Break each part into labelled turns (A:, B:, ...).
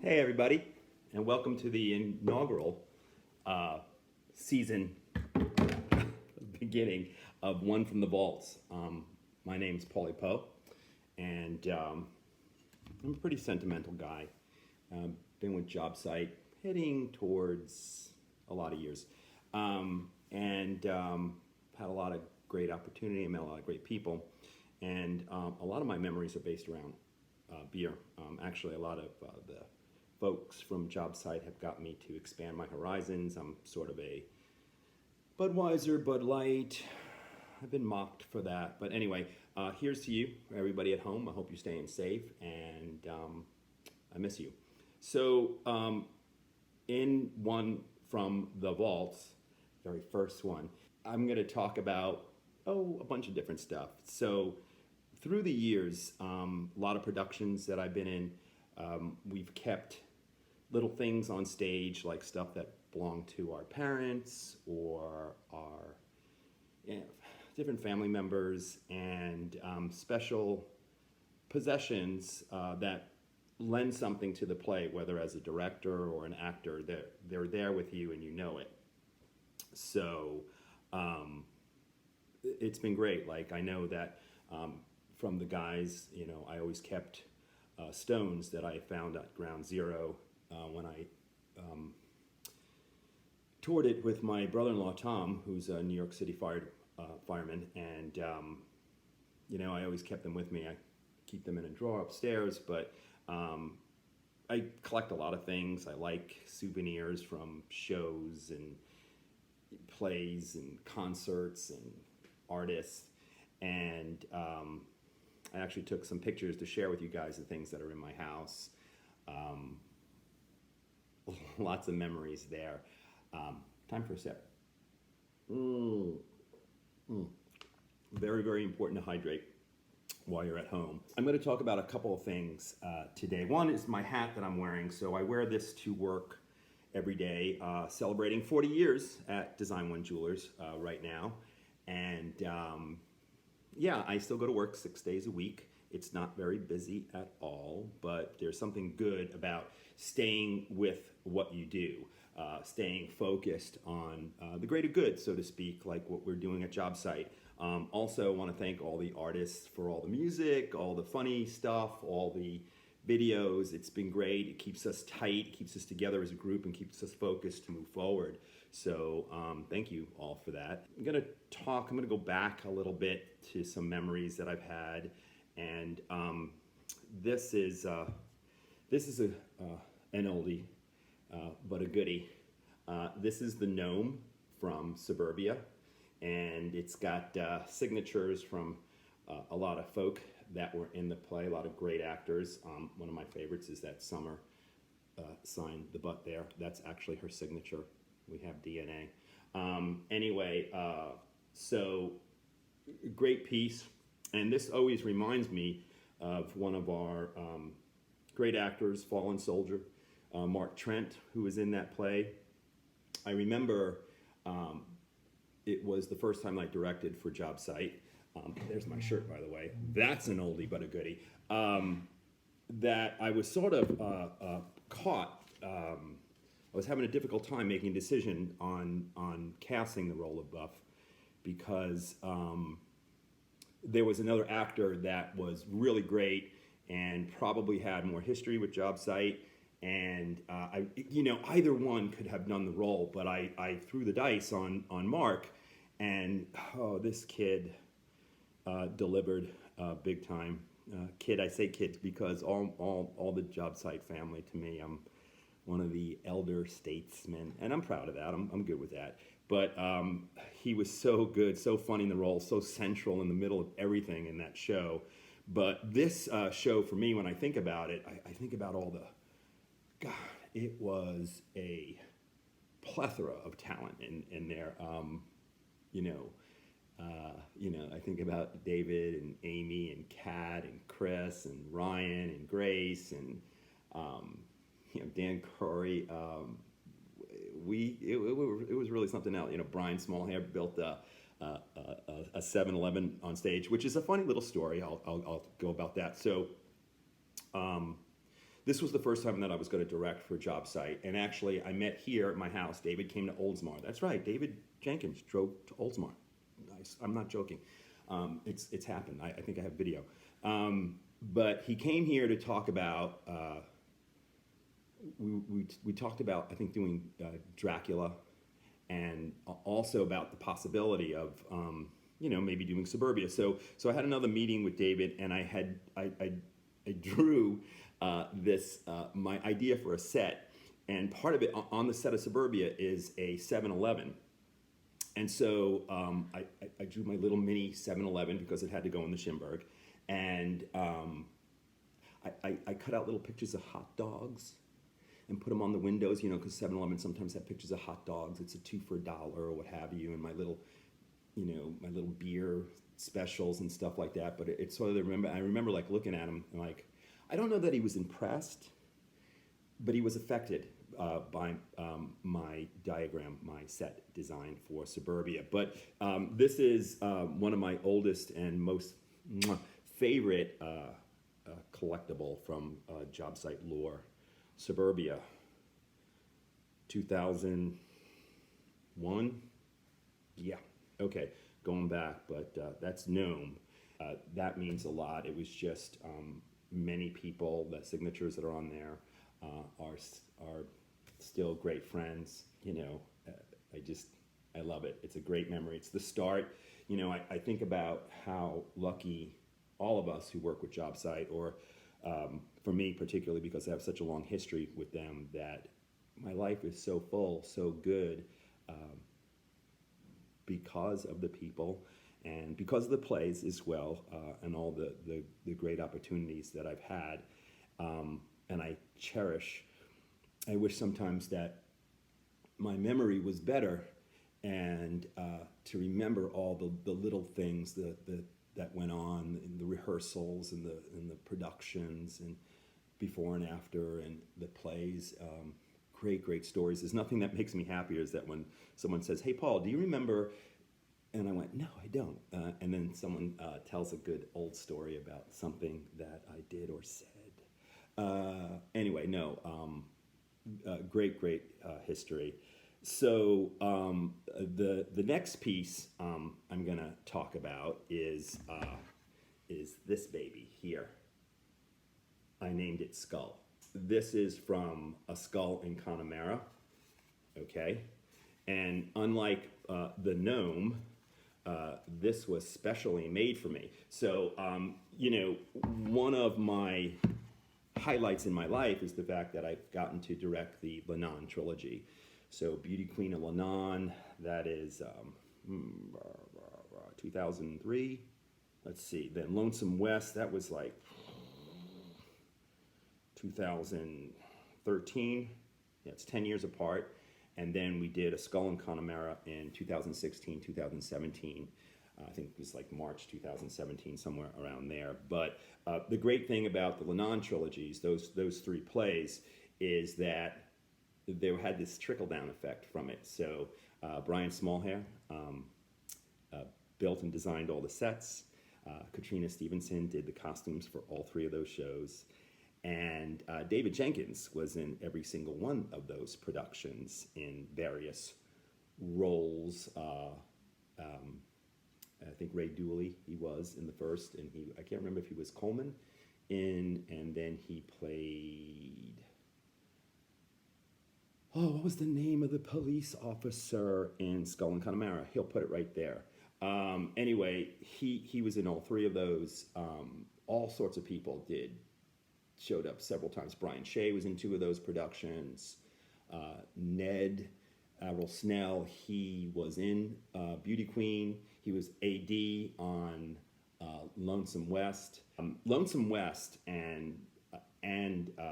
A: Hey, everybody, and welcome to the inaugural season beginning of One from the Vaults. My name's Paulie Poe, and I'm a pretty sentimental guy. Been with Jobsite heading towards a lot of years, and had a lot of great opportunity. I met a lot of great people, and a lot of my memories are based around beer. Actually, a lot of the folks from Jobsite have got me to expand my horizons. I'm sort of a Budweiser, Bud Light. I've been mocked for that. But anyway, here's to you, everybody at home. I hope you're staying safe, and I miss you. So, in One from the Vaults, very first one, I'm going to talk about, a bunch of different stuff. So, through the years, a lot of productions that I've been in, we've kept little things on stage, like stuff that belong to our parents or our different family members, and special possessions that lend something to the play, whether as a director or an actor. They're there with you and you know it. So it's been great. Like, I know that from the guys, I always kept stones that I found at Ground Zero when I toured it with my brother-in-law Tom, who's a New York City fireman, and I always kept them with me. I keep them in a drawer upstairs, but I collect a lot of things. I like souvenirs from shows and plays and concerts and artists, and I actually took some pictures to share with you guys the things that are in my house. Lots of memories there. Time for a sip. Very, very important to hydrate while you're at home. I'm going to talk about a couple of things today. One is my hat that I'm wearing. So I wear this to work every day, celebrating 40 years at Design One Jewelers right now. And I still go to work 6 days a week. It's not very busy at all, but there's something good about staying with what you do, staying focused on the greater good, so to speak, like what we're doing at Jobsite. Also, want to thank all the artists for all the music, all the funny stuff, all the videos. It's been great. It keeps us tight, it keeps us together as a group, and keeps us focused to move forward. So thank you all for that. I'm going to go back a little bit to some memories that I've had. And this is an oldie, but a goodie. This is the gnome from Suburbia, and it's got signatures from a lot of folk that were in the play, a lot of great actors. One of my favorites is that Summer signed the butt there. That's actually her signature. We have DNA. So great piece. And this always reminds me of one of our great actors, fallen soldier, Mark Trent, who was in that play. I remember it was the first time I directed for Jobsite. There's my shirt, by the way. That's an oldie but a goodie. That I was sort of caught. I was having a difficult time making a decision on casting the role of Buff, because there was another actor that was really great and probably had more history with Jobsite, and either one could have done the role, but I threw the dice on Mark, and this kid delivered big time. Kid, I say kids because all the Jobsite family, to me, I'm one of the elder statesmen, and I'm proud of that. I'm good with that. But he was so good, so funny in the role, so central in the middle of everything in that show. But this show, for me, when I think about it, I think about God, it was a plethora of talent in there. I think about David and Amy and Kat and Chris and Ryan and Grace and Dan Curry. It was really something else. Brian Smallhair built a 7-Eleven on stage, which is a funny little story. I'll go about that. So this was the first time that I was going to direct for Jobsite. And actually, I met here at my house. David came to Oldsmar. That's right, David Jenkins drove to Oldsmar. Nice. I'm not joking. It's happened. I think I have video. But he came here to talk about, we talked about, I think, doing Dracula, and also about the possibility of, maybe doing Suburbia. So I had another meeting with David, and I drew this, my idea for a set, and part of it on the set of Suburbia is a 7-Eleven. And so I drew my little mini 7-Eleven because it had to go in the Schimberg. And I cut out little pictures of hot dogs and put them on the windows, because 7-Eleven sometimes have pictures of hot dogs. It's a 2 for $1 or what have you, and my little beer specials and stuff like that. But it's sort of I remember like looking at him and like, I don't know that he was impressed, but he was affected by my diagram, my set design for Suburbia. But this is one of my oldest and most favorite collectible from Jobsite lore. Suburbia, 2001. Yeah, okay, going back, but that's Gnome. That means a lot. It was just many people. The signatures that are on there are still great friends. I love it. It's a great memory. It's the start. I think about how lucky all of us who work with Jobsite, or for me particularly because I have such a long history with them, that my life is so full, so good, because of the people and because of the plays as well, and all the great opportunities that I've had, and I cherish. I wish sometimes that my memory was better, and to remember all the little things that went on in the rehearsals and the productions and before and after, and the plays. Great stories. There's nothing that makes me happier is that when someone says, "Hey, Paul, do you remember?" And I went, "No, I don't." And then someone tells a good old story about something that I did or said. Anyway, no, great history. So the next piece I'm gonna talk about is this baby here. I named it Skull. This is from a skull in Connemara, okay? And unlike the Gnome, this was specially made for me. So, one of my highlights in my life is the fact that I've gotten to direct the Lenon trilogy. So Beauty Queen of Lenon, that is 2003. Let's see, then Lonesome West, that was like 2013. Yeah, it's 10 years apart. And then we did A Skull in Connemara in 2016, 2017. I think it was like March 2017, somewhere around there. But the great thing about the Lenon trilogies, those three plays, is that they had this trickle-down effect from it. So Brian Smallhair built and designed all the sets. Katrina Stevenson did the costumes for all three of those shows. And David Jenkins was in every single one of those productions in various roles. I think Ray Dooley, he was in the first, and I can't remember if he was Coleman and then he played, what was the name of the police officer in Skull and Connemara? He'll put it right there. Anyway, he was in all three of those. All sorts of people showed up several times. Brian Shea was in two of those productions. Ned Avril Snell, he was in Beauty Queen. He was AD on Lonesome West. Lonesome West and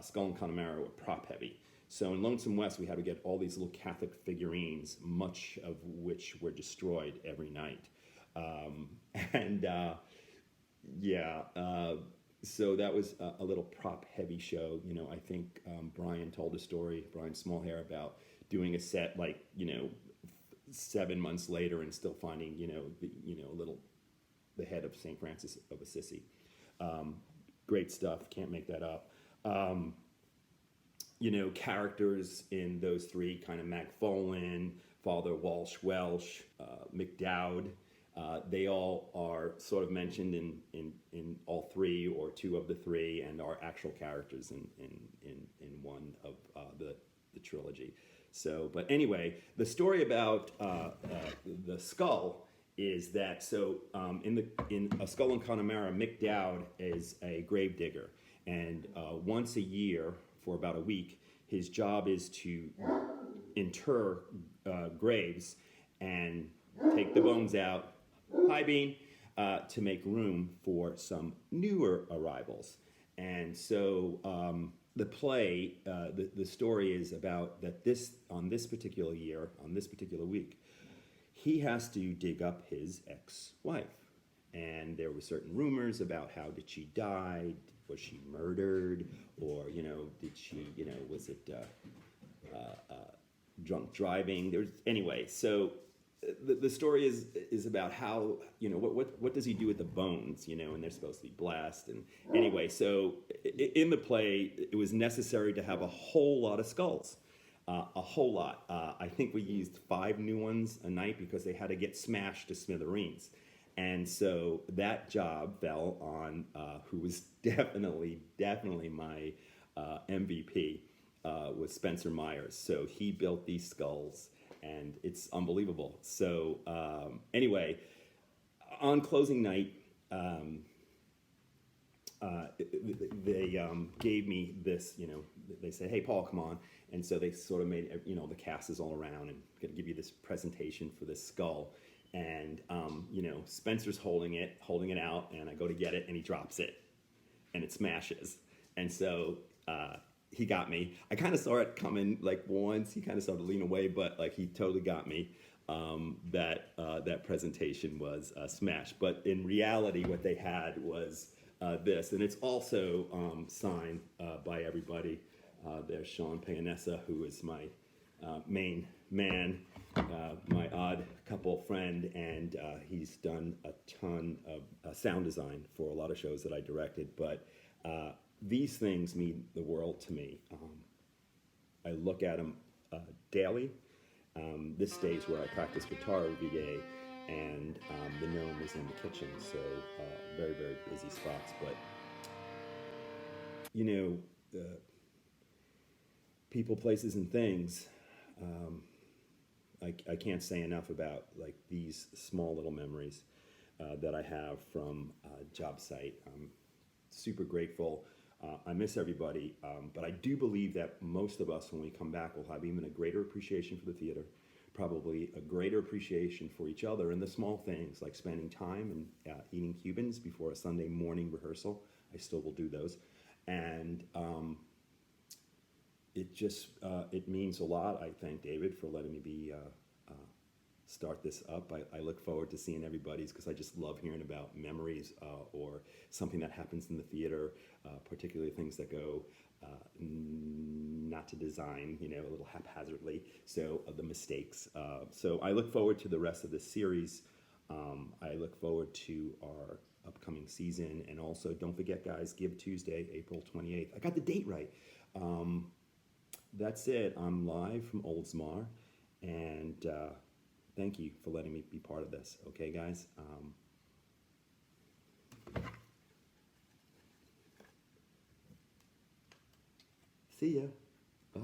A: Skull and Connemara were prop heavy. So in Lonesome West, we had to get all these little Catholic figurines, much of which were destroyed every night. So that was a little prop heavy show. I think Brian told a story, Brian Smallhair, about doing a set 7 months later and still finding the head of St. Francis of Assisi. Great stuff. Can't make that up. characters in those three, kind of McFarlane, Father Welsh, McDowd. They all are sort of mentioned in all three or two of the three, and are actual characters in one of the trilogy. So, but anyway, the story about the skull is that in A Skull in Connemara, McDowd is a grave digger, and once a year for about a week, his job is to inter graves and take the bones out. Hi, Bean. To make room for some newer arrivals. And so the play, the story is about that on this particular year, on this particular week, he has to dig up his ex-wife. And there were certain rumors about how did she die, was she murdered, or, did she, was it drunk driving? Anyway, so the story is about how, what does he do with the bones, and they're supposed to be blessed. And anyway, so in the play, it was necessary to have a whole lot of skulls, a whole lot. I think we used 5 new ones a night because they had to get smashed to smithereens. And so that job fell on who was definitely my MVP, was Spencer Myers. So he built these skulls, and it's unbelievable. So anyway, on closing night, they gave me this, they said, hey, Paul, come on. And so they sort of made, the cast is all around and going to give you this presentation for this skull. And, Spencer's holding it out, and I go to get it, and he drops it, and it smashes. And so he got me. I kind of saw it coming, like, once. He kind of started to lean away, but, like, he totally got me. That presentation was smashed. But in reality, what they had was this. And it's also signed by everybody. There's Sean Payanessa, who is my main man, my odd couple friend, and he's done a ton of sound design for a lot of shows that I directed. But these things mean the world to me. I look at them daily. This stage where I practice guitar every day, and the gnome is in the kitchen, so very, very busy spots. But people, places, and things. I can't say enough about like these small little memories that I have from Jobsite. I'm super grateful. I miss everybody, but I do believe that most of us, when we come back, will have even a greater appreciation for the theater, probably a greater appreciation for each other, and the small things like spending time and eating Cubans before a Sunday morning rehearsal. I still will do those, and it just it means a lot. I thank David for letting me start this up. I look forward to seeing everybody's, because I just love hearing about memories or something that happens in the theater, particularly things that go not to design, a little haphazardly. So the mistakes. So I look forward to the rest of this series. I look forward to our upcoming season, and also don't forget, guys, Give Tuesday, April 28th. I got the date right. That's it. I'm live from Oldsmar, and thank you for letting me be part of this. Okay, guys? See ya. Bye.